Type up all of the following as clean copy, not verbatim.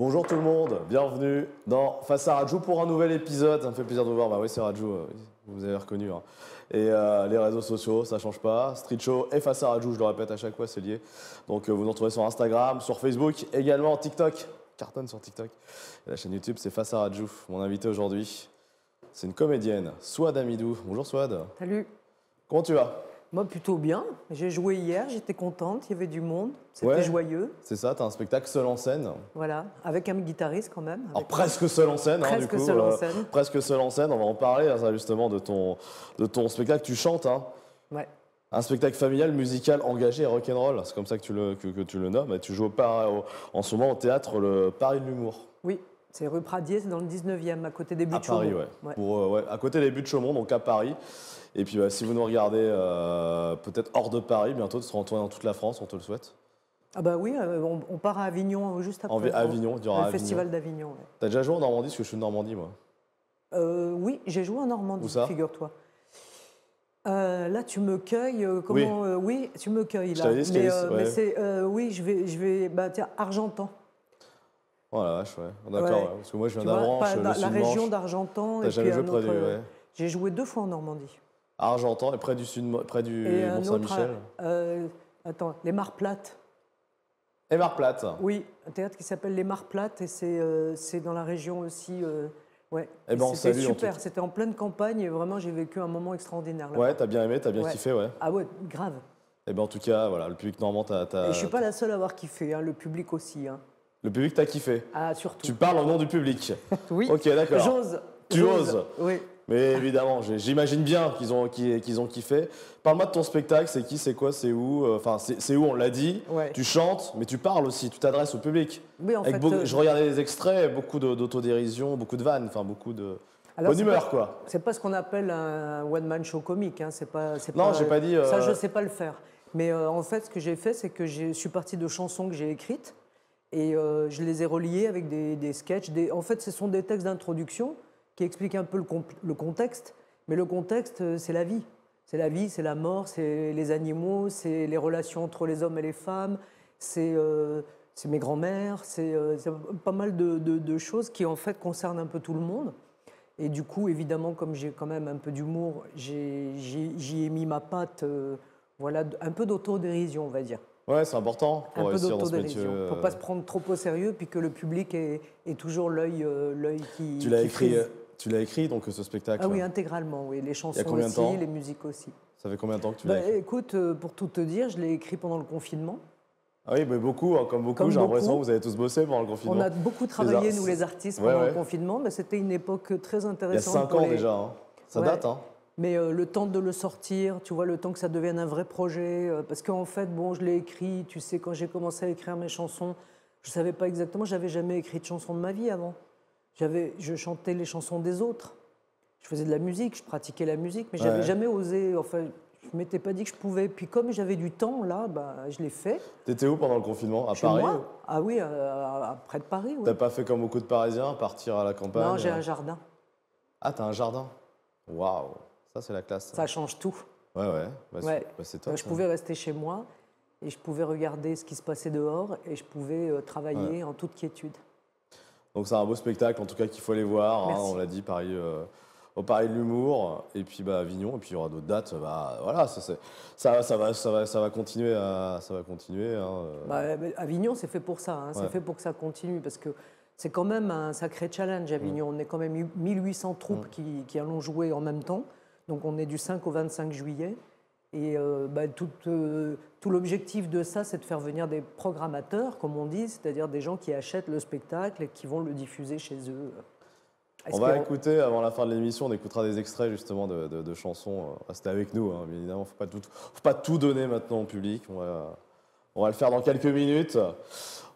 Bonjour tout le monde, bienvenue dans Face à Raju pour un nouvel épisode. Ça me fait plaisir de vous voir. Bah oui, c'est Raju, vous avez reconnu. Hein. Et les réseaux sociaux, ça change pas. Street Show et Face à Raju, je le répète à chaque fois, c'est lié. Donc vous nous retrouvez sur Instagram, sur Facebook, également TikTok. Cartonne sur TikTok. Et la chaîne YouTube, c'est Face à Raju. Mon invité aujourd'hui, c'est une comédienne, Souad Amidou. Bonjour Souad. Salut. Comment tu vas? Moi, plutôt bien. J'ai joué hier, j'étais contente, il y avait du monde, c'était joyeux. C'est ça, tu as un spectacle seul en scène. Voilà, avec un guitariste quand même. Alors presque seul en scène, presque du coup. Seul en scène. Presque seul en scène, on va en parler ça, justement de ton spectacle. Tu chantes, hein. Ouais. Un spectacle familial, musical, engagé et rock'n'roll. C'est comme ça que tu le nommes. Et tu joues en ce moment au théâtre le Paris de l'Humour. Oui, c'est rue Pradier, c'est dans le 19e, à côté des buts de Chaumont. À Paris, ouais. À côté des buts de Chaumont, donc à Paris. Et puis si vous nous regardez peut-être hors de Paris, bientôt tu seras en tournée dans toute la France, on te le souhaite. Ah bah oui, on part à Avignon juste après. Avignon, il y aura le festival d'Avignon. Ouais. T'as déjà joué en Normandie, parce que je suis de Normandie, moi. Oui, j'ai joué en Normandie, figure-toi. Là, tu me cueilles. Oui, tu me cueilles là. Mais c'est oui, je vais. Bah tiens, Argentan. Oh la vache, ouais. D'accord, ouais. Parce que moi je viens d'Avranches, la région d'Argentan. T'as jamais joué près du. J'ai joué 2 fois en Normandie. Argentan et près du Mont-Saint-Michel. Attends, les Mares-Plates. Les Mares-Plates. Oui, un théâtre qui s'appelle les Mares-Plates et c'est dans la région aussi. Ouais. Eh ben, c'était super, c'était en pleine campagne et vraiment j'ai vécu un moment extraordinaire là. Ouais, t'as bien aimé, t'as bien kiffé, ouais. Ah ouais, grave. Eh ben en tout cas, voilà, le public normand Et je suis pas la seule à avoir kiffé, hein, le public aussi. Hein. Le public t'a kiffé. Ah surtout. Tu parles au nom du public. Oui. Ok, d'accord. J'ose. Tu oses. Oui. Mais évidemment, j'imagine bien qu'ils ont kiffé. Parle-moi de ton spectacle, c'est qui, c'est quoi, c'est où? Enfin, c'est où, on l'a dit. Ouais. Tu chantes, mais tu parles aussi, tu t'adresses au public. Oui, en fait, je regardais les extraits, beaucoup d'autodérision, beaucoup de vannes, enfin beaucoup de bonne humeur, quoi. C'est pas ce qu'on appelle un one-man show comique. Hein. Non, j'ai pas dit. Ça, je sais pas le faire. Mais en fait, ce que j'ai fait, c'est que je suis partie de chansons que j'ai écrites et je les ai reliées avec des sketchs. En fait, ce sont des textes d'introduction qui explique un peu le contexte, mais le contexte, c'est la vie. C'est la vie, c'est la mort, c'est les animaux, c'est les relations entre les hommes et les femmes, c'est mes grands-mères, c'est pas mal de choses qui, en fait, concernent un peu tout le monde. Et du coup, évidemment, comme j'ai quand même un peu d'humour, j'y ai mis ma patte, voilà, un peu d'autodérision, on va dire. Ouais, c'est important pour réussir dans ce métier. Pour pas se prendre trop au sérieux, puis que le public ait toujours l'œil qui... Tu l'as écrit, donc, ce spectacle? Ah oui, intégralement, oui. Les chansons aussi, les musiques aussi. Ça fait combien de temps que tu l'as écrit? Écoute, pour tout te dire, je l'ai écrit pendant le confinement. Ah oui, mais beaucoup, hein, comme beaucoup, j'ai l'impression que vous avez tous bossé pendant le confinement. On a beaucoup travaillé, nous les artistes, pendant le confinement. Mais c'était une époque très intéressante. Il y a 5 ans déjà, hein. Ça date. Hein. Mais le temps de le sortir, tu vois, le temps que ça devienne un vrai projet. Parce qu'en fait, bon, je l'ai écrit, tu sais, quand j'ai commencé à écrire mes chansons, je ne savais pas exactement, j'avais jamais écrit de chanson de ma vie avant. Je chantais les chansons des autres. Je faisais de la musique, je pratiquais la musique, mais j'avais jamais osé. Enfin, je m'étais pas dit que je pouvais. Puis comme j'avais du temps là, bah, je l'ai fait. T'étais où pendant le confinement? À Chez Paris? Moi Ah oui, près de Paris. Oui. T'as pas fait comme beaucoup de Parisiens, partir à la campagne? Non, j'ai un jardin. Ah, t'as un jardin? Waouh, ça c'est la classe. Ça change tout. Ouais. C'est top. Je pouvais rester chez moi et je pouvais regarder ce qui se passait dehors et je pouvais travailler en toute quiétude. Donc c'est un beau spectacle, en tout cas, qu'il faut aller voir. Hein, on l'a dit, Paris, au Paris de l'Humour, et puis Avignon, et puis il y aura d'autres dates. Voilà, ça va continuer. Avignon, c'est fait pour ça. Hein, c'est fait pour que ça continue, parce que c'est quand même un sacré challenge, Avignon. On est quand même 1800 troupes qui allons jouer en même temps. Donc on est du 5 au 25 juillet. Et tout l'objectif de ça, c'est de faire venir des programmateurs, comme on dit, c'est-à-dire des gens qui achètent le spectacle et qui vont le diffuser chez eux. On va écouter, avant la fin de l'émission, on écoutera des extraits justement de chansons. Restez avec nous, hein, bien évidemment, il ne faut pas tout donner maintenant au public. On va le faire dans quelques minutes.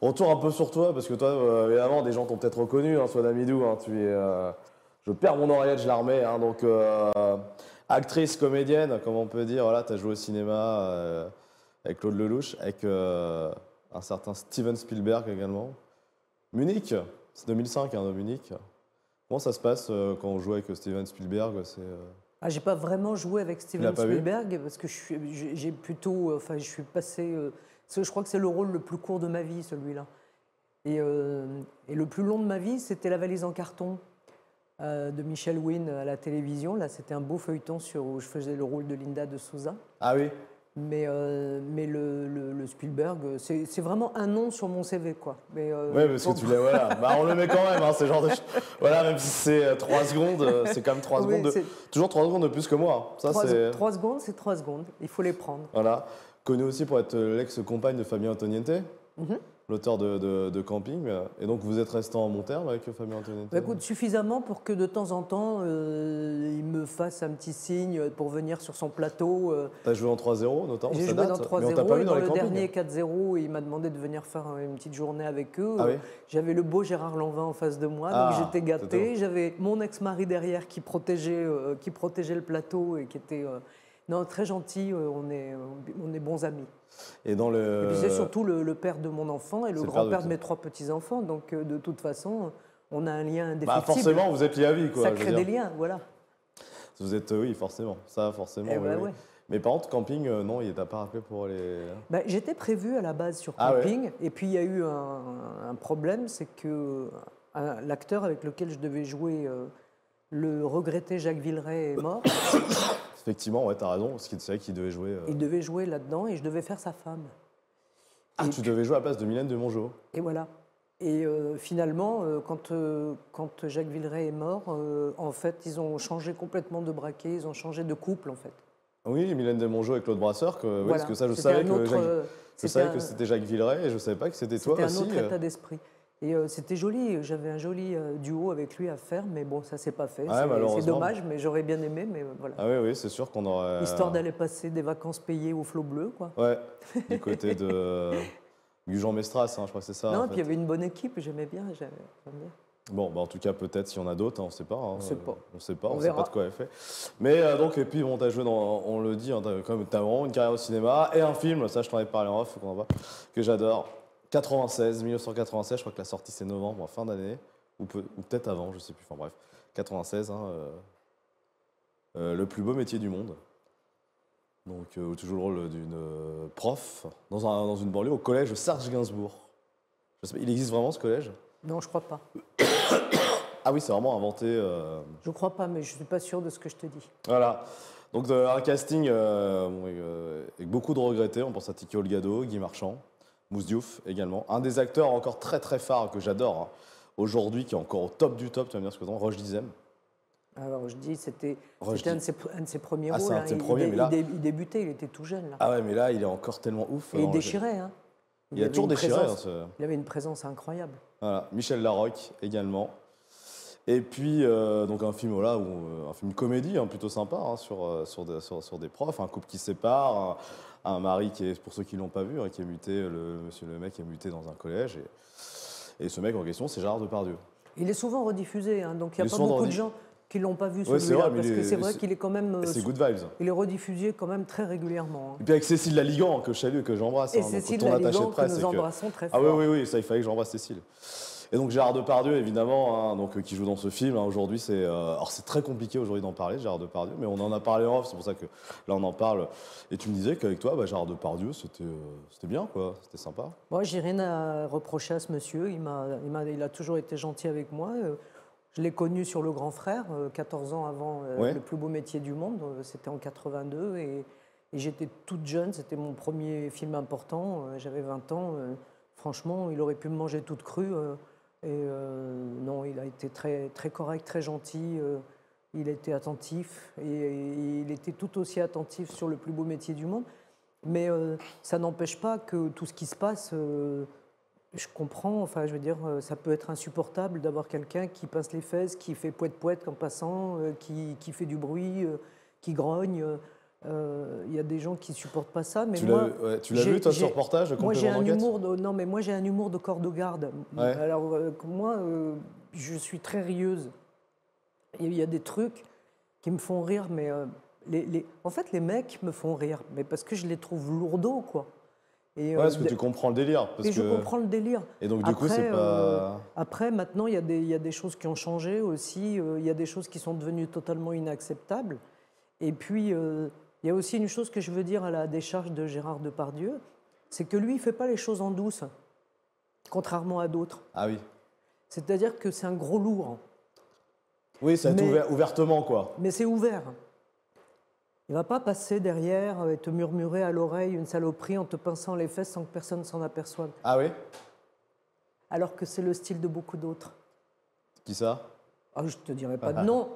On tourne un peu sur toi, parce que toi, évidemment, des gens t'ont peut-être reconnu, hein, Souad Amidou, hein, tu es... je perds mon oreillette, je la remets, hein, donc... actrice, comédienne, comme on peut dire, voilà, tu as joué au cinéma avec Claude Lelouch, avec un certain Steven Spielberg également. Munich, c'est 2005, hein, Munich. Comment ça se passe quand on joue avec Steven Spielberg? J'ai pas vraiment joué avec Steven Spielberg parce que je suis passé. Je crois que c'est le rôle le plus court de ma vie, celui-là. Et le plus long de ma vie, c'était La valise en carton de Michel Wynne à la télévision. Là, c'était un beau feuilleton où je faisais le rôle de Linda de Souza. Ah oui. Mais le Spielberg, c'est vraiment un nom sur mon CV, quoi. Oui, parce que tu l'as, voilà. Bah, on le met quand même, hein, c'est genre de... Voilà, même si c'est 3 secondes, c'est quand même 3 Oui, secondes. Toujours 3 secondes de plus que moi. Ça, 3 secondes, c'est 3 secondes. Il faut les prendre. Voilà. Connu aussi pour être l'ex-compagne de Fabien Antoniente. L'auteur de Camping. Et donc, vous êtes resté en bon terme avec Fabien Antoniente? Bah, écoute, suffisamment pour que de temps en temps, il me fasse un petit signe pour venir sur son plateau. Tu as joué en 3-0, notamment? J'ai joué dans 3-0, et dans le dernier 4-0, il m'a demandé de venir faire une petite journée avec eux. Ah oui. J'avais le beau Gérard Lanvin en face de moi, donc j'étais gâtée. J'avais mon ex-mari derrière qui protégeait le plateau et qui était... non, très gentil, on est bons amis. Et puis c'est surtout le père de mon enfant et le grand-père de mes 3 petits-enfants. Donc de toute façon, on a un lien indéfectible. Bah forcément, vous êtes liés à vie, quoi. Ça crée des liens, voilà. Vous êtes, oui, forcément. Ça, forcément. Oui, oui. Ouais. Mais par contre, Camping, non, il t'a pas rappelé pour les... Bah, j'étais prévue à la base sur Camping. Ouais. Et puis il y a eu un problème, c'est que l'acteur avec lequel je devais jouer, le regretté Jacques Villeray, est mort. Effectivement, ouais, t'as raison, parce qu'il savait qu'il devait jouer... Il devait jouer là-dedans et je devais faire sa femme. Ah, tu devais jouer à la place de Mylène de Mongeau. Et voilà. Et finalement, quand Jacques Villeray est mort, en fait, ils ont changé complètement de braquet, ils ont changé de couple, en fait. Oui, Mylène de Mongeau et Claude Brasseur, voilà. parce que ça, je savais que c'était Jacques Villeray et je ne savais pas que c'était toi aussi. C'était un autre état d'esprit. Et c'était joli, j'avais un joli duo avec lui à faire, mais bon, ça s'est pas fait. C'est dommage, mais j'aurais bien aimé, mais voilà. Ah oui, c'est sûr qu'on aurait... Histoire d'aller passer des vacances payées au flot bleu, quoi. Ouais, du côté de Gujan Mestras, je crois que c'est ça. Non, puis il y avait une bonne équipe, j'aimais bien. Bon, en tout cas, peut-être s'il y en a d'autres, on ne sait pas. On ne sait pas. On ne sait pas de quoi elle fait. Mais donc, et puis, bon, tu as joué dans, on le dit, t'as vraiment une carrière au cinéma et un film, ça je t'en ai parlé en off, que j'adore. 1996, je crois que la sortie c'est novembre, fin d'année, ou peut-être avant, je sais plus, enfin bref, 96, le plus beau métier du monde. Donc, toujours le rôle d'une prof dans une banlieue au collège Serge Gainsbourg. Je sais pas, il existe vraiment ce collège? Non, je crois pas. Ah oui, c'est vraiment inventé. Je crois pas, mais je suis pas sûr de ce que je te dis. Voilà. Donc, un casting avec beaucoup de regrettés. On pense à Tiki Olgado, Guy Marchand. Mousse Diouf également. Un des acteurs encore très très phares que j'adore aujourd'hui, qui est encore au top du top, tu vas me dire ce que tu en penses, Roche Dizem. Alors je dis, c'était un de ses premiers rôles. C'est un de ses premiers, mais là... il débutait, il était tout jeune. Là. Ah ouais, mais là, il est encore tellement ouf. Et il déchirait. Il a toujours déchiré. Il avait une présence incroyable. Voilà. Michel Larocque également. Et puis, donc un film, un film comédie, plutôt sympa, sur des profs, un couple qui se sépare, un mari qui est, pour ceux qui ne l'ont pas vu, qui est muté, le mec est muté dans un collège. Et ce mec en question, c'est Gérard Depardieu. Il est souvent rediffusé, donc il n'y a pas beaucoup de gens qui ne l'ont pas vu celui-là, parce que c'est vrai qu'il est quand même... C'est Good Vibes. Il est rediffusé quand même très régulièrement. Et puis avec Cécile Laligan, que je salue et que j'embrasse. Et Cécile Laligan, que nous embrassons très fort. Ah oui, ça, il fallait que j'embrasse Cécile. Et donc Gérard Depardieu, évidemment, qui joue dans ce film. Aujourd'hui, alors c'est très compliqué aujourd'hui d'en parler, Gérard Depardieu, mais on en a parlé en off, c'est pour ça que là on en parle. Et tu me disais qu'avec toi, Gérard Depardieu, c'était bien, quoi, c'était sympa. Moi, j'ai rien à reprocher à ce monsieur. Il a toujours été gentil avec moi. Je l'ai connu sur Le Grand Frère, 14 ans avant Le plus beau métier du monde. C'était en 82 et j'étais toute jeune. C'était mon premier film important. J'avais 20 ans. Franchement, il aurait pu me manger toute crue. Non, il a été très, très correct, très gentil. Il a été attentif et il était tout aussi attentif sur Le plus beau métier du monde. Mais ça n'empêche pas que tout ce qui se passe, je comprends. Enfin, je veux dire, ça peut être insupportable d'avoir quelqu'un qui pince les fesses, qui fait poète-poète en passant, qui fait du bruit, qui grogne. Il y a des gens qui ne supportent pas ça. Mais tu l'as vu, toi, ce reportage de Moi, j'ai un humour moi, j'ai un humour de corps de garde. Ouais. Alors, moi, je suis très rieuse. Il y a des trucs qui me font rire, mais en fait, les mecs me font rire, mais parce que je les trouve lourdeaux, quoi. Parce que tu comprends le délire. Je comprends le délire. Et donc, du coup, c'est pas... Après, maintenant, il y a des choses qui ont changé aussi. Il y a des choses qui sont devenues totalement inacceptables. Et puis... il y a aussi une chose que je veux dire à la décharge de Gérard Depardieu, c'est que lui, il ne fait pas les choses en douce. contrairement à d'autres. Ah oui. C'est-à-dire que c'est un gros lourd. Oui, ça va être ouvertement, quoi. Mais c'est ouvert. Il ne va pas passer derrière et te murmurer à l'oreille une saloperie en te pinçant les fesses sans que personne s'en aperçoive. Ah oui? Alors que c'est le style de beaucoup d'autres. Qui ça? Ah, je ne te dirai pas de non.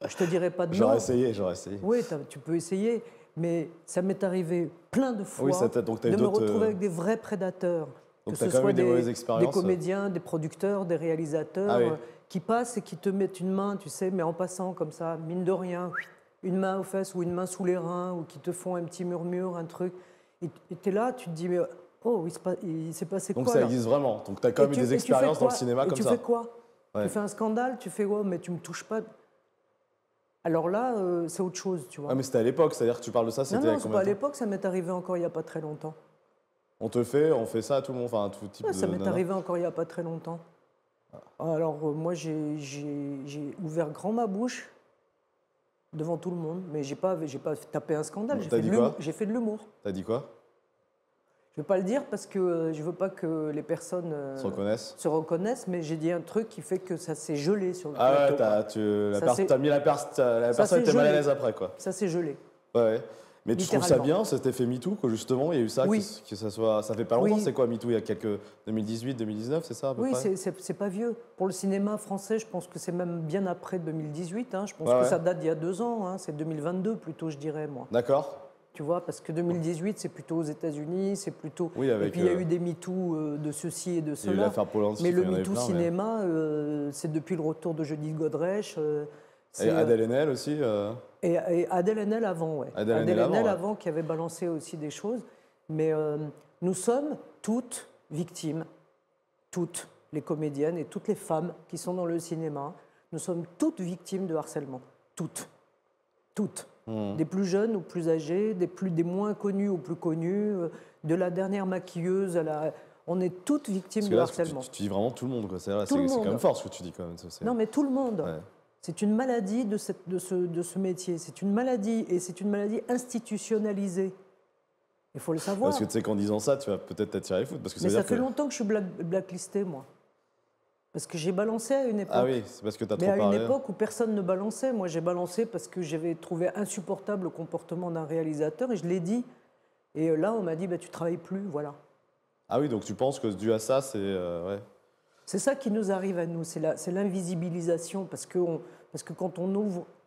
Je te dirais pas de non. J'aurais essayé. Oui, tu peux essayer. Mais ça m'est arrivé plein de fois donc de me retrouver avec des vrais prédateurs. Donc que ce quand soit même eu des mauvaises expériences. des comédiens, des producteurs, des réalisateurs qui passent et qui te mettent une main, tu sais, mais en passant comme ça, mine de rien, une main aux fesses ou une main sous les reins, ou qui te font un petit murmure, un truc. Et tu es là, tu te dis, mais oh, il s'est passé quoi? Donc ça existe vraiment. Donc tu as quand même eu des expériences dans le cinéma comme ça. Et tu fais quoi? Tu fais un scandale, tu fais oh, mais tu me touches pas. Alors là, c'est autre chose, tu vois. Ah, mais c'était à l'époque, c'est-à-dire que tu parles de ça, c'était Non, c'est pas à l'époque, ça m'est arrivé encore il n'y a pas très longtemps. On fait ça à tout le monde, enfin à tout type de... Ça m'est arrivé encore il n'y a pas très longtemps. Alors moi, j'ai ouvert grand ma bouche devant tout le monde, mais j'ai pas tapé un scandale, j'ai fait de l'humour. T'as dit quoi? Je ne vais pas le dire parce que je ne veux pas que les personnes se reconnaissent, mais j'ai dit un truc qui fait que ça s'est gelé sur le plateau. Ah ouais, t'as mis la personne était mal à l'aise après, quoi. Ça s'est gelé. Ouais. Mais tu trouves ça bien, cet effet MeToo, que justement, il y a eu ça, que ça fait pas longtemps, c'est quoi MeToo? Il y a quelques 2018, 2019, c'est ça à peu près? Oui, c'est pas vieux. Pour le cinéma français, je pense que c'est même bien après 2018. Je pense que ça date d'il y a 2 ans. C'est 2022 plutôt, je dirais, moi. D'accord. Tu vois, parce que 2018, c'est plutôt aux États-Unis, c'est plutôt. Oui, et puis il y a eu des MeToo de ceci et de cela. Il y a eu l'affaire Polanski. Mais le MeToo cinéma, c'est depuis le retour de Judith Godrèche. Et Adèle Haenel aussi. Et Adèle Haenel avant, ouais. Adèle Haenel avant qui avait balancé aussi des choses. Mais nous sommes toutes victimes, toutes les comédiennes et toutes les femmes qui sont dans le cinéma, nous sommes toutes victimes de harcèlement. Toutes. Toutes. Des plus jeunes aux plus âgés, des moins connus aux plus connus, de la dernière maquilleuse à la... On est toutes victimes de harcèlement. Tu dis vraiment tout le monde, quoi. C'est quand même fort ce que tu dis, quand même. Non, mais tout le monde. Ouais. C'est une maladie de ce métier. C'est une maladie, et c'est une maladie institutionnalisée. Il faut le savoir. Parce que tu sais qu'en disant ça, tu vas peut-être t'attirer les foudres. Mais ça fait longtemps que je suis blacklistée, moi. Parce que j'ai balancé à une époque. Ah oui, c'est parce que tu as trop parlé. Mais à une époque où personne ne balançait. Moi, j'ai balancé parce que j'avais trouvé insupportable le comportement d'un réalisateur, et je l'ai dit. Et là, on m'a dit, tu travailles plus, voilà. Ah oui, donc tu penses que dû à ça, c'est... ouais. C'est ça qui nous arrive à nous, c'est l'invisibilisation, parce que quand on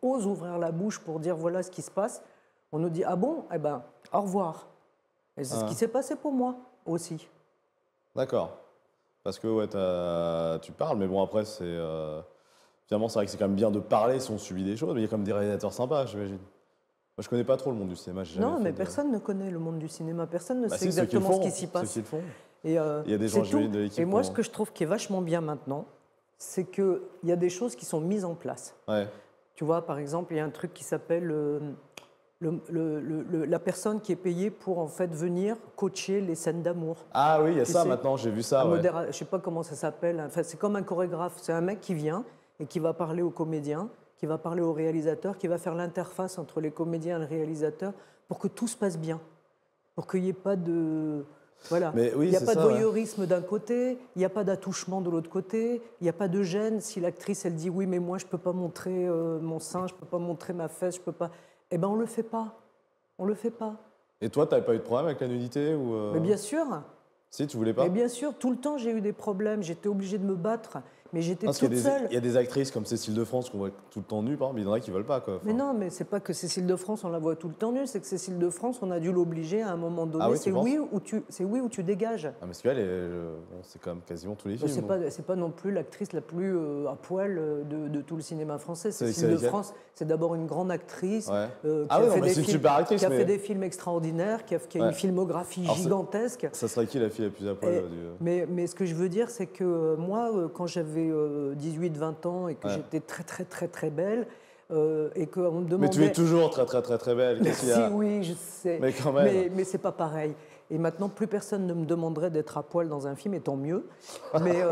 ose ouvrir la bouche pour dire voilà ce qui se passe, on nous dit ah bon, eh ben au revoir. Et c'est ce qui s'est passé pour moi aussi. D'accord. Parce que ouais, tu parles, mais bon après c'est finalement c'est vrai que c'est quand même bien de parler si on subit des choses, mais il y a quand même des réalisateurs sympas, j'imagine. Moi je connais pas trop le monde du cinéma. Non, mais personne ne connaît le monde du cinéma, personne ne sait exactement ce qui s'y passe. Ceux qui le font. Et il y a des gens de l'équipe. Et moi, ce que je trouve qui est vachement bien maintenant, c'est qu'il y a des choses qui sont mises en place. Ouais. Tu vois, par exemple, il y a un truc qui s'appelle la personne qui est payée pour en fait venir coacher les scènes d'amour. Ah oui, il y a ça maintenant, j'ai vu ça. Je ne sais pas comment ça s'appelle. Enfin, c'est comme un chorégraphe. C'est un mec qui vient et qui va parler aux comédiens, qui va parler aux réalisateurs, qui va faire l'interface entre les comédiens et le réalisateur pour que tout se passe bien, pour qu'il n'y ait pas de... Voilà. Oui, il n'y a pas de voyeurisme d'un côté, il n'y a pas d'attouchement de l'autre côté, il n'y a pas de gêne. Si l'actrice, elle dit oui, mais moi, je ne peux pas montrer mon sein, je ne peux pas montrer ma fesse, je peux pas... Eh bien, on ne le fait pas. On ne le fait pas. Et toi, tu n'avais pas eu de problème avec la nudité ou Mais bien sûr. Si, tu voulais pas? Mais bien sûr, tout le temps, j'ai eu des problèmes. J'étais obligée de me battre. Mais j'étais toute seule. Il y a des actrices comme Cécile de France qu'on voit tout le temps nues, par exemple, mais il y en a qui ne veulent pas. Quoi. Enfin... Mais non, mais c'est pas que Cécile de France, on la voit tout le temps nue, c'est que Cécile de France, on a dû l'obliger à un moment donné. Ah oui, c'est oui ou tu dégages. Ah, mais qu'elle, c'est quand même quasiment tous les films. C'est pas non plus l'actrice la plus à poil de tout le cinéma français. Cécile de France, c'est d'abord une grande actrice qui a fait des films extraordinaires, qui a une filmographie gigantesque. Ça serait qui la fille la plus à poil mais ce que je veux dire, c'est que moi, quand j'avais 18-20 ans et que j'étais très très très très belle et qu'on me demandait... Mais tu es toujours très très très très belle. Si, oui, je sais. Mais quand même. Mais c'est pas pareil. Et maintenant, plus personne ne me demanderait d'être à poil dans un film, et tant mieux. Mais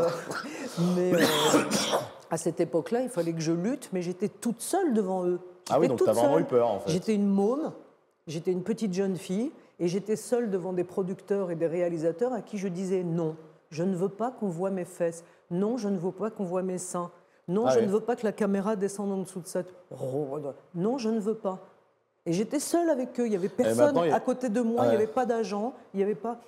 à cette époque-là, il fallait que je lutte, mais j'étais toute seule devant eux. Ah oui, donc tu as vraiment eu peur, en fait. J'étais une môme, j'étais une petite jeune fille, et j'étais seule devant des producteurs et des réalisateurs à qui je disais non. Je ne veux pas qu'on voit mes fesses. Non, je ne veux pas qu'on voit mes seins. Non, je oui. ne veux pas que la caméra descende en dessous de cette... Non, je ne veux pas. Et j'étais seule avec eux. Il n'y avait personne à côté de moi. Il n'y avait pas d'agent. Il n'y avait pas...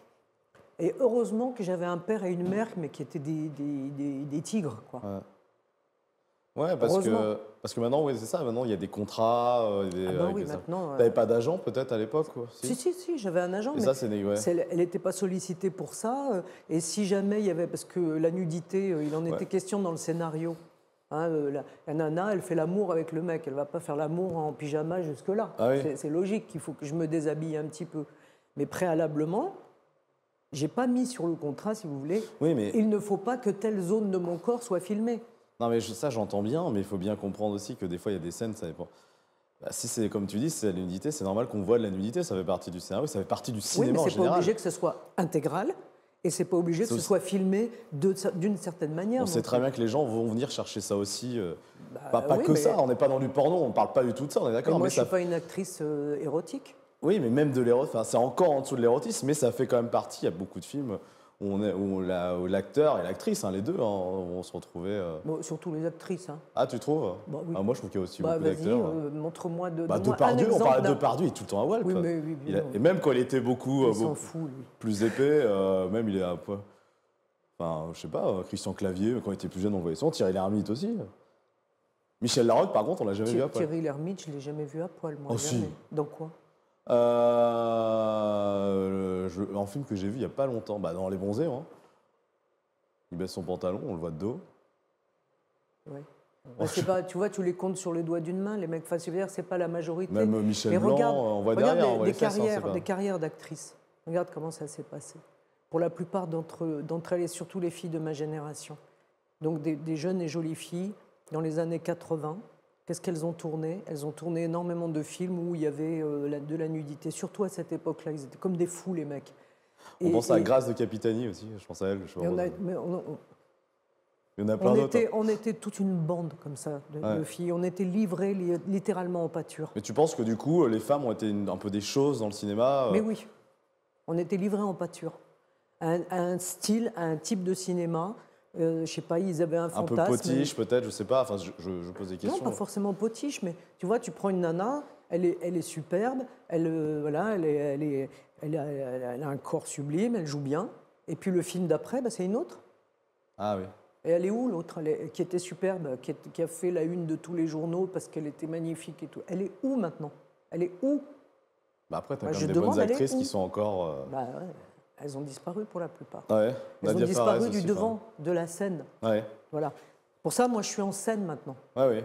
Et heureusement que j'avais un père et une mère, mais qui étaient des tigres, quoi. Ouais, parce que maintenant, oui, c'est ça. Maintenant, il y a des contrats. Oui, maintenant. T'avais pas d'agent peut-être à l'époque, quoi? Si, j'avais un agent. Et mais ça, elle n'était pas sollicitée pour ça. Et si jamais il y avait, parce que la nudité, il en était question dans le scénario. Hein, la nana, elle fait l'amour avec le mec. Elle va pas faire l'amour en pyjama jusque-là. Ah oui. C'est logique qu'il faut que je me déshabille un petit peu. Mais préalablement, j'ai pas mis sur le contrat, si vous voulez. Oui, mais... Il ne faut pas que telle zone de mon corps soit filmée. Non, mais ça, j'entends bien, mais il faut bien comprendre aussi que des fois, il y a des scènes, ça dépend. Bah, si c'est comme tu dis, c'est la nudité, c'est normal qu'on voit de la nudité, ça fait partie du scénario, ça fait partie du cinéma en général. Oui, mais c'est pas obligé que ce soit intégral, et c'est pas obligé que ce soit filmé d'une certaine manière. On sait très bien que les gens vont venir chercher ça aussi. Pas oui, que ça, on n'est pas dans du porno, on parle pas du tout de ça, on est d'accord. Moi, je suis pas une actrice érotique. Oui, mais même de l'érotisme, enfin, c'est encore en dessous de l'érotisme, mais ça fait quand même partie, il y a beaucoup de films où l'acteur et l'actrice, les deux, vont se retrouver. Bon, surtout les actrices. Hein. Ah, tu trouves? Oui. Moi, je trouve qu'il y a aussi beaucoup d'acteurs. Montre-moi Depardieu, on parlait de Depardieu, il est tout le temps à Walp. Oui, mais, et même quand il était beaucoup plus épais, même il est à poids. Enfin, je sais pas, Christian Clavier, quand il était plus jeune, on le voyait souvent. Thierry Lhermitte aussi. Michel Larocque, par contre, on l'a jamais vu à poil. Thierry Lhermitte, je l'ai jamais vu à poil, moi. Oh, si. Dans quoi? Un film que j'ai vu il y a pas longtemps, dans Les Bronzés. Hein. Il baisse son pantalon, on le voit de dos. Oui. C'est pas, tu vois, tu les comptes sur les doigts d'une main, les mecs faciulaires, c'est pas la majorité. Même Michel Blanc, on voit derrière, on voit les fesses, des carrières d'actrices. Regarde comment ça s'est passé. Pour la plupart d'entre elles, et surtout les filles de ma génération. Donc des jeunes et jolies filles, dans les années 80, qu'est-ce qu'elles ont tourné? Elles ont tourné énormément de films où il y avait de la nudité, surtout à cette époque-là. Ils étaient comme des fous, les mecs. On pense à Grâce de Capitani aussi, je pense à elle. Il y en a plein d'autres. On était toute une bande comme ça de filles. On était livrés littéralement en pâture. Mais tu penses que du coup, les femmes ont été un peu des choses dans le cinéma Mais oui, on était livrés en pâture. Un style, un type de cinéma. Je sais pas, ils avaient un fantasme. Un peu potiche peut-être, je sais pas. Enfin, je pose des questions. Non, pas forcément potiche, mais tu vois, tu prends une nana, elle est superbe, elle a un corps sublime, elle joue bien. Et puis le film d'après, c'est une autre. Ah oui. Et elle est où l'autre qui était superbe, qui a fait la une de tous les journaux parce qu'elle était magnifique et tout. Elle est où maintenant? Elle est où? Après, tu as quand même des bonnes actrices qui sont encore... Elles ont disparu pour la plupart. Ouais. Elles ont disparu du devant de la scène. Ouais. Voilà. Pour ça, moi, je suis en scène maintenant. Oui.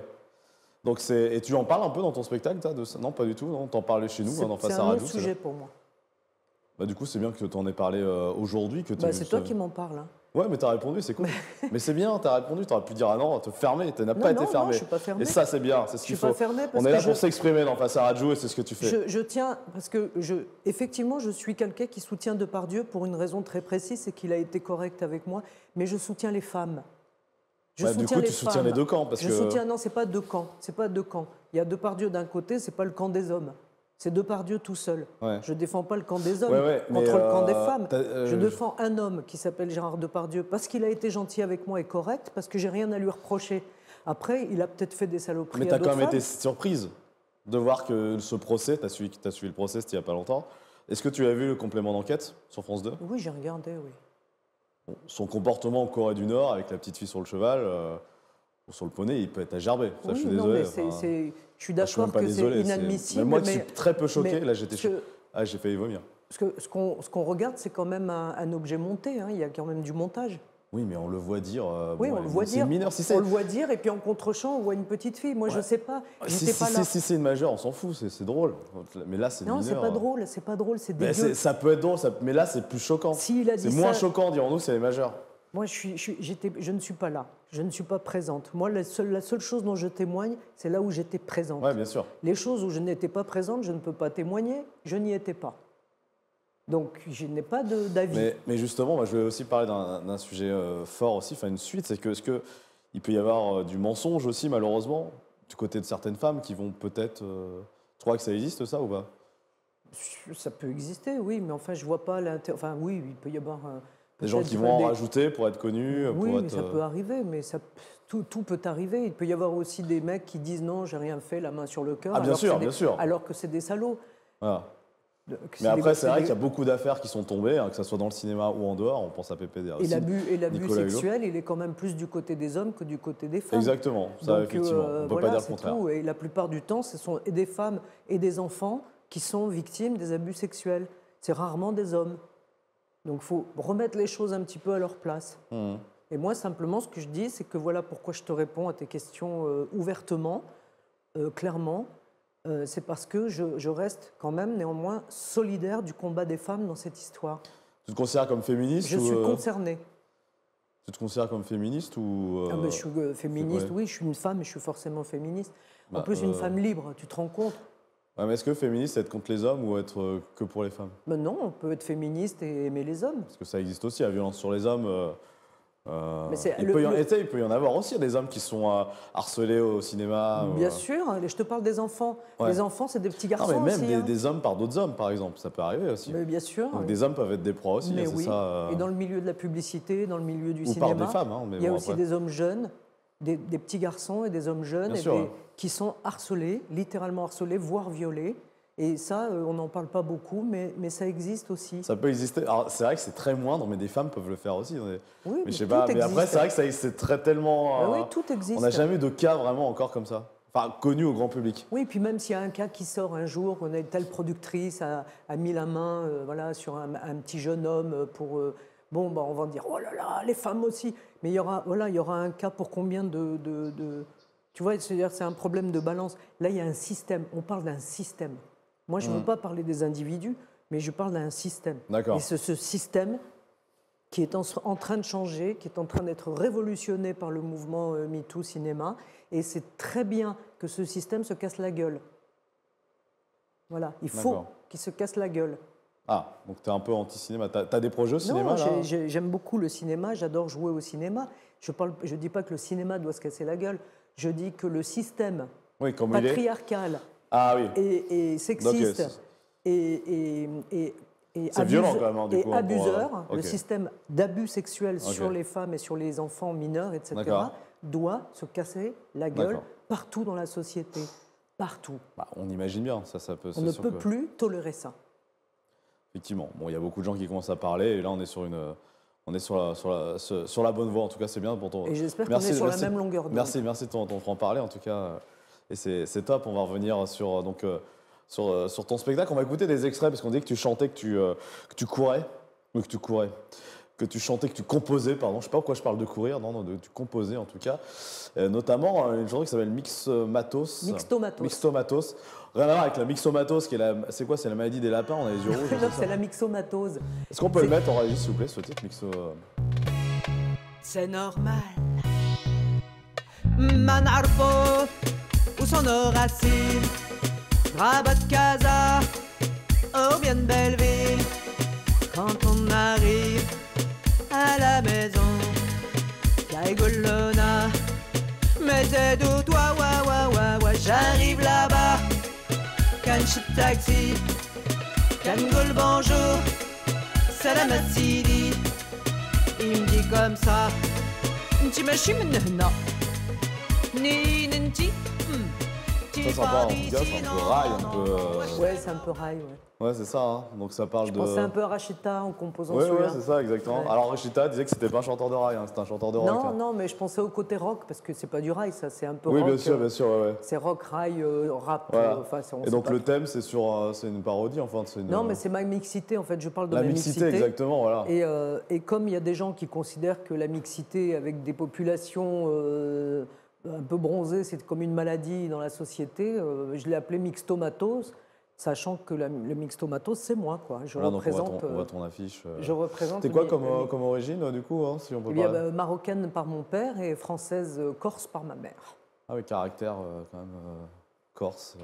Donc et tu en parles un peu dans ton spectacle, de ça? Non, pas du tout. Non, t'en parlais chez nous, dans Face à Radio. C'est un autre sujet pour moi. Du coup, c'est bien que tu en aies parlé aujourd'hui. C'est toi qui m'en parles. Hein. Ouais, mais t'as répondu, c'est cool. Mais c'est bien, t'as répondu. T'aurais pu dire non, te fermer. Tu n'as pas été fermé. Non, je suis pas fermé. Et ça, c'est bien, c'est ce qu'il faut. On est là pour s'exprimer dans Face à Radio et c'est ce que tu fais. Je tiens, parce que effectivement, je suis quelqu'un qui soutient Depardieu pour une raison très précise, c'est qu'il a été correct avec moi, mais je soutiens les femmes. Du coup, tu soutiens les deux camps. Non, c'est pas deux camps. C'est pas deux camps. Il y a Depardieu d'un côté, c'est pas le camp des hommes. C'est Depardieu tout seul. Ouais. Je ne défends pas le camp des hommes contre le camp des femmes. Je défends un homme qui s'appelle Gérard Depardieu parce qu'il a été gentil avec moi et correct, parce que j'ai rien à lui reprocher. Après, il a peut-être fait des saloperies. Mais tu as quand même été surprise de voir que ce procès, tu as suivi le procès, c'était il n'y a pas longtemps. Est-ce que tu as vu le complément d'enquête sur France 2? Oui, j'ai regardé, oui. Son comportement en Corée du Nord, avec la petite fille sur le cheval, sur le poney, il peut être à gerber. Ça, je suis désolé. Je suis d'accord que c'est inadmissible. Moi qui suis très peu choqué, là j'ai failli vomir. Parce que ce qu'on regarde, c'est quand même un objet monté. Hein. Il y a quand même du montage. Oui, mais on le voit dire. Oui, on le voit dire. Mineur, on le voit dire, et puis en contre-champ, on voit une petite fille. Moi, je ne sais pas. Si c'est une majeure, on s'en fout, c'est drôle. Mais là, c'est mineur. Non, c'est pas drôle, c'est dégueu. Ça peut être drôle, mais là, c'est plus choquant. C'est moins choquant, dirons-nous, c'est les majeurs. Moi, je ne suis pas là. Je ne suis pas présente. Moi, la seule chose dont je témoigne, c'est là où j'étais présente. Oui, bien sûr. Les choses où je n'étais pas présente, je ne peux pas témoigner. Je n'y étais pas. Donc, je n'ai pas d'avis. Mais justement, moi, je vais aussi parler d'un sujet fort aussi, enfin une suite, c'est que est-ce qu'il peut y avoir du mensonge aussi, malheureusement, du côté de certaines femmes qui vont peut-être... Tu crois que ça existe, ça, ou pas? Ça peut exister, oui, mais enfin, je vois pas l'intérêt... Enfin, oui, il peut y avoir... Des gens qui vont en rajouter pour être connus. Oui, pour mais être, ça peut arriver, tout peut arriver. Il peut y avoir aussi des mecs qui disent non, j'ai rien fait, la main sur le cœur. Ah, bien sûr. Alors que c'est des salauds. Voilà. Mais après, c'est vrai qu'il y a beaucoup d'affaires qui sont tombées, hein, que ce soit dans le cinéma ou en dehors. On pense à PPD. Et l'abus sexuel, il est quand même plus du côté des hommes que du côté des femmes. Exactement, ça, effectivement. On ne peut pas dire le contraire. Tout. Et la plupart du temps, ce sont des femmes et des enfants qui sont victimes des abus sexuels. C'est rarement des hommes. Donc il faut remettre les choses un petit peu à leur place. Et moi, simplement, ce que je dis, c'est que voilà pourquoi je te réponds à tes questions ouvertement, clairement. C'est parce que je reste quand même néanmoins solidaire du combat des femmes dans cette histoire. Tu te considères comme féministe? Je suis concernée. Tu te considères comme féministe ou je suis féministe, oui, je suis une femme et je suis forcément féministe. En plus, une femme libre, tu te rends compte? Ouais, mais est-ce que féministe, c'est être contre les hommes ou être que pour les femmes? Non, on peut être féministe et aimer les hommes. Parce que ça existe aussi, la violence sur les hommes. Il peut y en avoir aussi, des hommes qui sont harcelés au cinéma. Bien sûr, je te parle des enfants. Ouais. Les enfants, c'est des petits garçons non, mais même aussi. des hommes par d'autres hommes, par exemple, ça peut arriver aussi. Mais bien sûr. Donc des hommes peuvent être des proies aussi, mais c'est oui. ça. Et dans le milieu de la publicité, dans le milieu du ou cinéma, par des femmes, hein, mais il y a bon, aussi après. des hommes jeunes, des petits garçons et des hommes jeunes qui sont harcelés, littéralement harcelés, voire violés. Et ça, on n'en parle pas beaucoup, mais ça existe aussi. Ça peut exister. Alors, c'est vrai que c'est très moindre, mais des femmes peuvent le faire aussi. Oui, mais je sais pas. Mais après, c'est vrai que c'est très tellement. Oui, tout existe. On n'a jamais eu de cas vraiment encore comme ça. Enfin, connu au grand public. Oui, puis même s'il y a un cas qui sort un jour, qu'on a telle productrice a mis la main voilà, sur un petit jeune homme pour. On va dire, oh là là, les femmes aussi. Mais il y aura un cas pour combien de tu vois, c'est-à-dire c'est un problème de balance. Là, il y a un système. On parle d'un système. Moi, je ne veux pas parler des individus, mais je parle d'un système. D'accord. Et ce système qui est en train de changer, qui est en train d'être révolutionné par le mouvement MeToo Cinéma. Et c'est très bien que ce système se casse la gueule. Voilà, il faut qu'il se casse la gueule. Ah, donc tu es un peu anti-cinéma. Tu as des projets au cinéma, là? Non, j'aime beaucoup le cinéma, j'adore jouer au cinéma. Je ne dis pas que le cinéma doit se casser la gueule, je dis que le système patriarcal et sexiste et violent, quand même, du coup, abuseur, le système d'abus sexuels sur les femmes et sur les enfants mineurs, etc., doit se casser la gueule partout dans la société. Partout. On imagine bien, ça peut. On ne peut plus tolérer ça. Effectivement. Bon, il y a beaucoup de gens qui commencent à parler, et là, on est sur la bonne voie. En tout cas, c'est bien pour ton. Et j'espère qu'on est sur la même longueur d'onde. Merci de ton franc-parler, en tout cas. Et c'est top. On va revenir sur ton spectacle. On va écouter des extraits, parce qu'on dit que tu chantais, que tu courais. Ou que tu courais. Que tu chantais, que tu composais, pardon. Je ne sais pas pourquoi je parle de courir, non, tu composais en tout cas. Notamment une chanson qui s'appelle Mixtomatos. Mixtomatos. Rien à voir avec la myxomatose, c'est quoi? C'est la maladie des lapins, on a les yeux rouges. Non, c'est la myxomatose. Est-ce qu'on peut le mettre en régie, s'il vous plaît, ce titre, C'est normal. ما نعرفو وصنو racine. Rabat Casa, ou bien Belleville. Quand on arrive à la maison, Caigolona, mettez d'où toi, ouais, j'arrive là-bas. Canche taxi, Cangol bonjour, salam à Sidi. Il me dit comme ça, tu m'as chié maintenant. Ni ninti. Ça sympa, en tout cas, c'est un peu rail, un peu. Ouais, c'est un peu rail, ouais. Ouais, c'est ça, hein. Donc ça parle de. C'est un peu Rachita en composant celui-là. Ouais, c'est ça, exactement. Ouais. Alors Rachita disait que c'était pas un chanteur de rail, hein, c'était un chanteur de rock. Non, mais je pensais au côté rock, parce que c'est pas du rail, ça, c'est un peu rock. Oui, bien sûr, ouais. C'est rock, rail, rap. Voilà. Et donc le thème, c'est une parodie, enfin. Non, mais c'est ma mixité, en fait, je parle de la ma mixité. Exactement, voilà. Et comme il y a des gens qui considèrent que la mixité avec des populations un peu bronzées, c'est comme une maladie dans la société, je l'ai appelé mixtomatose. Sachant que le mixtomatose, c'est moi, quoi. Je représente. On voit ton affiche. Je représente. T'es quoi comme origine, du coup, hein, si on peut parler marocaine par mon père et française corse par ma mère. Ah oui, caractère quand même corse.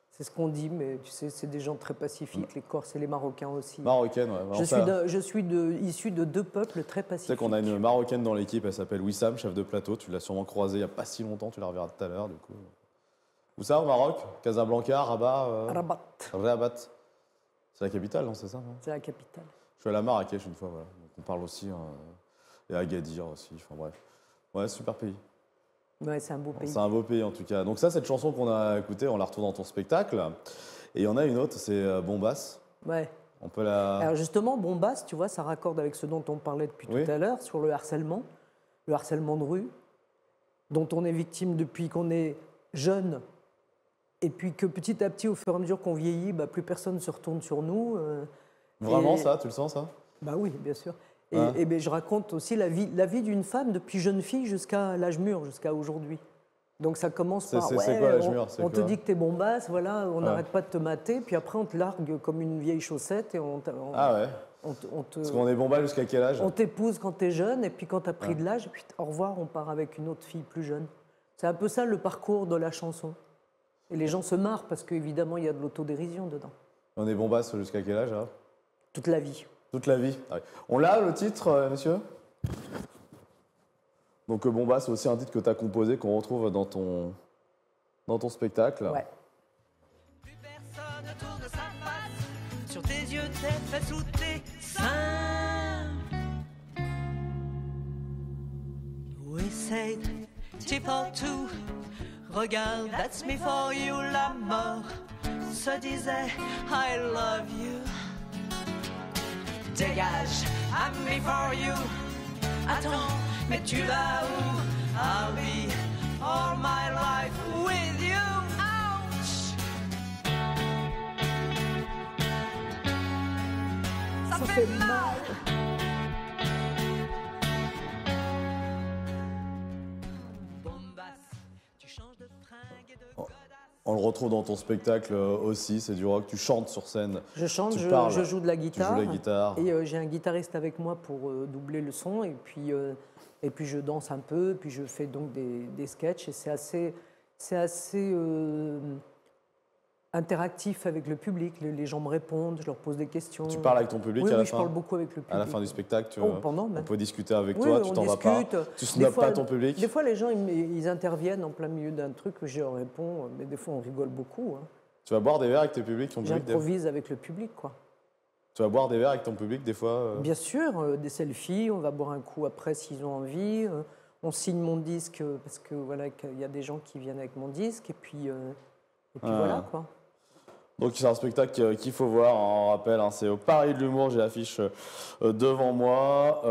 C'est ce qu'on dit, mais tu sais, c'est des gens très pacifiques, les Corses et les Marocains aussi. Marocaine, ouais. Je suis issu de deux peuples très pacifiques. Tu sais qu'on a une Marocaine dans l'équipe, elle s'appelle Wissam, chef de plateau. Tu l'as sûrement croisée il n'y a pas si longtemps, tu la reverras tout à l'heure, du coup. Où ça, au Maroc? Casablanca, Rabat Rabat. Rabat. C'est la capitale, non? C'est ça? C'est la capitale. Je suis allé à Marrakech une fois, voilà. Donc on parle aussi, et Agadir aussi, enfin bref. Ouais, super pays. Ouais, c'est un beau pays. C'est un beau pays en tout cas. Donc ça, cette chanson qu'on a écoutée, on la retrouve dans ton spectacle. Et il y en a une autre, c'est Bombass. Ouais. On peut la... Alors justement, Bombass, tu vois, ça raccorde avec ce dont on parlait depuis tout à l'heure, sur le harcèlement de rue, dont on est victime depuis qu'on est jeune, et puis que petit à petit, au fur et à mesure qu'on vieillit, bah, plus personne ne se retourne sur nous. Vraiment ça, tu le sens ça? Bah oui, bien sûr. Et ben, je raconte aussi la vie d'une femme depuis jeune fille jusqu'à l'âge mûr, jusqu'à aujourd'hui. Donc ça commence par, c'est quoi l'âge mûr? On te dit que t'es bombasse, voilà, on n'arrête pas de te mater, puis après on te largue comme une vieille chaussette et Ah ouais. Parce qu'on est bombasse jusqu'à quel âge? On t'épouse quand t'es jeune, et puis quand t'as pris de l'âge, au revoir, on part avec une autre fille plus jeune. C'est un peu ça le parcours de la chanson. Et les gens se marrent parce qu'évidemment il y a de l'autodérision dedans. On est bombasse jusqu'à quel âge là? Toute la vie. Toute la vie. Ouais. On l'a le titre, monsieur? Donc Bombass, c'est aussi un titre que tu as composé, qu'on retrouve dans ton spectacle. Ouais. Plus personne autour de sa face, sur tes yeux, tes fesses ou tes seins. We said, tip or two, regarde, that's me for you, la mort se disait, I love you. Dégage, I'm me for you. Attends, mais tu vas où? I'll be all my life with you. Ouch! Ça fait mal. Bombass, tu changes de fringue et de godasse. On le retrouve dans ton spectacle aussi, c'est du rock, tu chantes sur scène. Je chante, tu parles, je joue de la guitare. Tu joues la guitare. Et j'ai un guitariste avec moi pour doubler le son. Et puis je danse un peu, puis je fais donc des sketchs. Et c'est assez interactif avec le public. Les gens me répondent, je leur pose des questions. Tu parles avec ton public oui, à la je fin? parle beaucoup avec le public. À la fin du spectacle, pendant même. on peut discuter avec Oui, toi, on tu t'en vas pas. discute. Tu snobs pas ton public? Des fois, les gens, ils interviennent en plein milieu d'un truc, je leur réponds, mais des fois, on rigole beaucoup. Hein. Tu vas boire des verres avec tes publics, ton public? J'improvise avec le public, quoi. Tu vas boire des verres avec ton public des fois? Bien sûr, des selfies, on va boire un coup après s'ils ont envie. On signe mon disque parce que voilà, qu'il y a des gens qui viennent avec mon disque et puis voilà quoi. Donc c'est un spectacle qu'il faut voir, on rappelle, hein, c'est au Paris de l'Humour, j'ai l'affiche devant moi.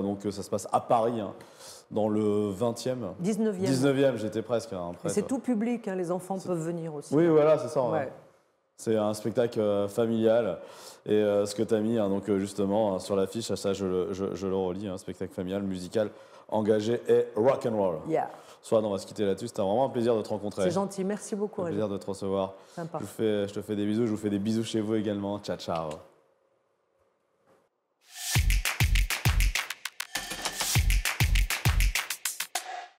Donc ça se passe à Paris, hein, dans le 20e. 19e. 19e, j'étais presque. Hein, c'est tout public, hein, les enfants peuvent venir aussi. Oui, voilà, c'est ça. Ouais. Hein. C'est un spectacle familial. Et ce que tu as mis, hein, donc, justement, hein, sur l'affiche, ça je le relis, un spectacle familial, musical, engagé et rock'n'roll. Yeah. Soit on va se quitter là-dessus. C'était vraiment un plaisir de te rencontrer. C'est gentil, merci beaucoup. Un plaisir de te recevoir. Sympa. Je te fais des bisous, je vous fais des bisous chez vous également. Ciao, ciao.